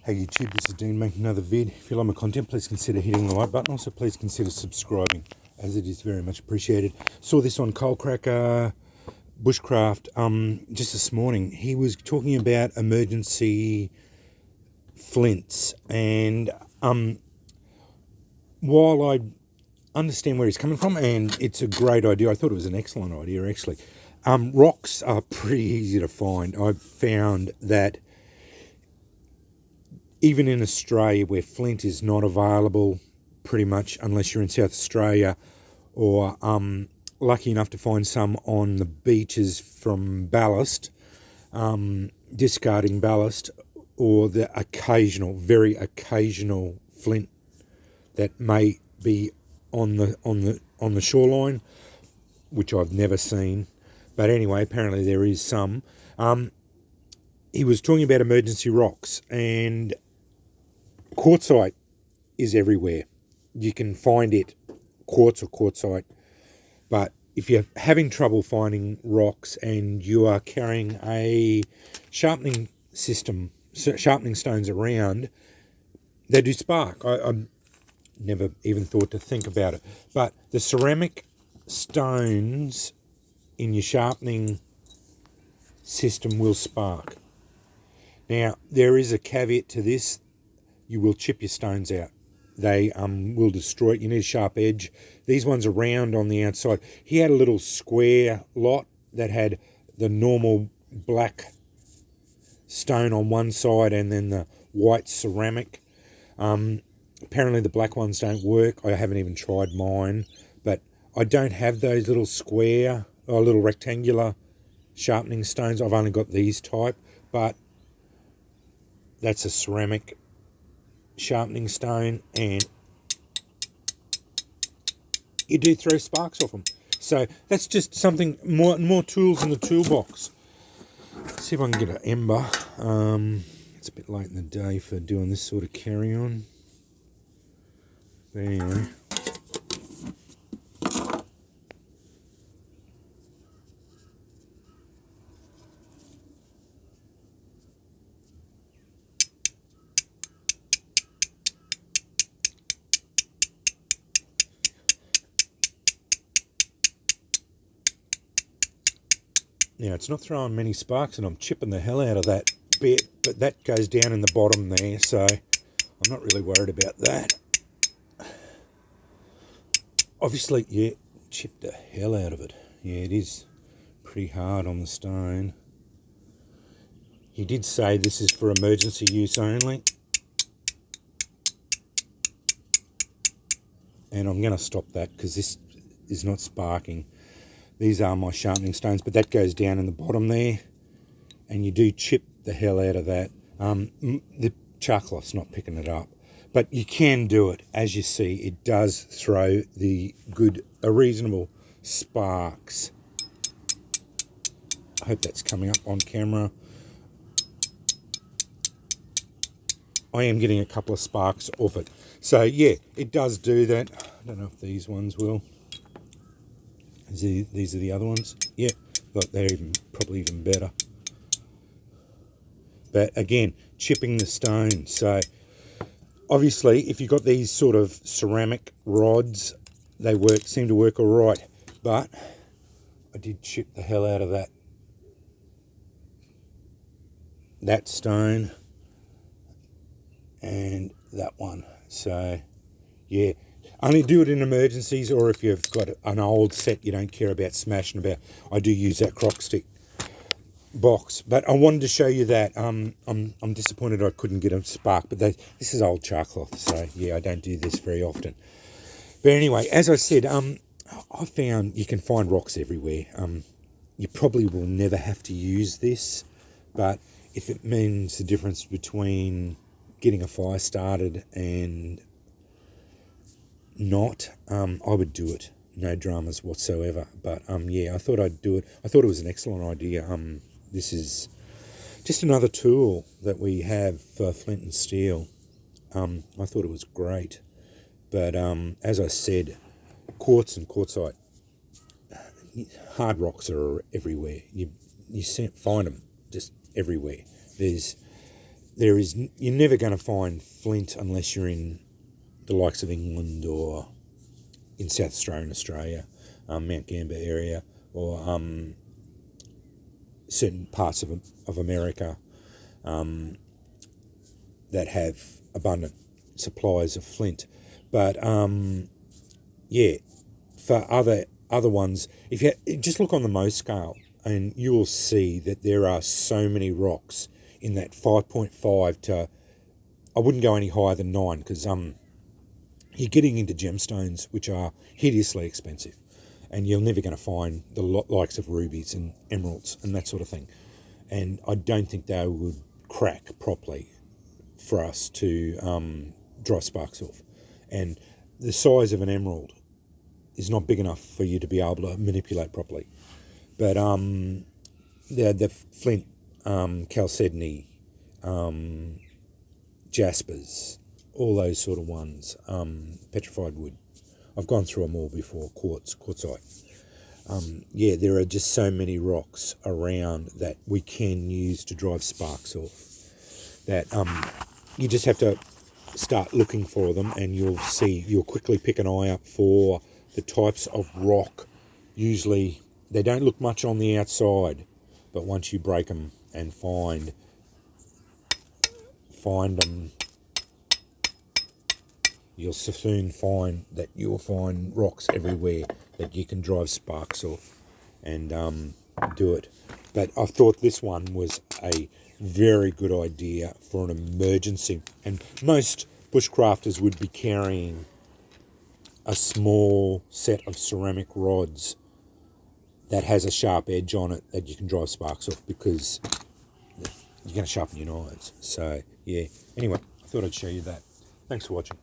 Hey YouTube, this is Dean making another vid. If you like my content, please consider hitting the like button. Also, please consider subscribing, as it is very much appreciated. Saw this on Coal Cracker Bushcraft just this morning. He was talking about emergency flints, and while I understand where he's coming from, and it's a great idea, I thought it was an excellent idea actually. Rocks are pretty easy to find. I've found that even in Australia, where flint is not available pretty much unless you're in South Australia, or lucky enough to find some on the beaches from ballast, discarding ballast, or the occasional, very occasional flint that may be on the shoreline, which I've never seen. But anyway, apparently there is some. He was talking about emergency rocks, and quartzite is everywhere. You can find it, quartz or quartzite. But if you're having trouble finding rocks and you are carrying a sharpening stones around, they do spark. I never even thought to think about it. But the ceramic stones in your sharpening system will spark. Now, there is a caveat to this. You will chip your stones out. They will destroy it. You need a sharp edge. These ones are round on the outside. He had a little square lot that had the normal black stone on one side and then the white ceramic. Apparently the black ones don't work. I haven't even tried mine, but I don't have those little square or little rectangular sharpening stones. I've only got these type, but that's a ceramic sharpening stone, and you do throw sparks off them. So that's just something, more tools in the toolbox. Let's see if I can get an ember. It's a bit late in the day for doing this sort of carry on, but anyway. Now, it's not throwing many sparks, and I'm chipping the hell out of that bit, but that goes down in the bottom there, so I'm not really worried about that. Obviously, yeah, chipped the hell out of it. Yeah, it is pretty hard on the stone. He did say this is for emergency use only. And I'm going to stop that because this is not sparking. These are my sharpening stones, but that goes down in the bottom there, and you do chip the hell out of that. The charcloth's not picking it up, but you can do it. As you see, it does throw a reasonable sparks. I hope that's coming up on camera. I am getting a couple of sparks off it. So yeah, it does do that. I don't know if these ones will. These are the other ones. Yeah, but they're probably even better. But again, chipping the stone. So obviously, if you've got these sort of ceramic rods, they seem to work all right. But I did chip the hell out of that stone and that one. So yeah, only do it in emergencies, or if you've got an old set you don't care about smashing about. I do use that crock stick box, but I wanted to show you that. I'm disappointed I couldn't get a spark, but this is old charcloth, so yeah, I don't do this very often. But anyway, as I said, I found you can find rocks everywhere. You probably will never have to use this, but if it means the difference between getting a fire started and not, I would do it. No dramas whatsoever. But yeah, I thought I'd do it. I thought it was an excellent idea. This is just another tool that we have for flint and steel. I thought it was great. But as I said, quartz and quartzite, hard rocks are everywhere. You find them just everywhere. There's you're never going to find flint unless you're in the likes of England or in South Australia and Australia, Mount Gambier area, or certain parts of America that have abundant supplies of flint. But yeah, for other ones, if you just look on the Mohs scale, and you will see that there are so many rocks in that 5.5 to, I wouldn't go any higher than 9, because you're getting into gemstones which are hideously expensive, and you're never going to find the likes of rubies and emeralds and that sort of thing. And I don't think they would crack properly for us to drive sparks off. And the size of an emerald is not big enough for you to be able to manipulate properly. But the flint, chalcedony, jaspers, all those sort of ones, petrified wood. I've gone through them all before, quartzite. Yeah, there are just so many rocks around that we can use to drive sparks off, that you just have to start looking for them, and you'll quickly pick an eye up for the types of rock. Usually they don't look much on the outside, but once you break them and find them, you'll soon find that you'll find rocks everywhere that you can drive sparks off and do it. But I thought this one was a very good idea for an emergency, and most bushcrafters would be carrying a small set of ceramic rods that has a sharp edge on it that you can drive sparks off, because you're going to sharpen your knives. So yeah, anyway, I thought I'd show you that. Thanks for watching.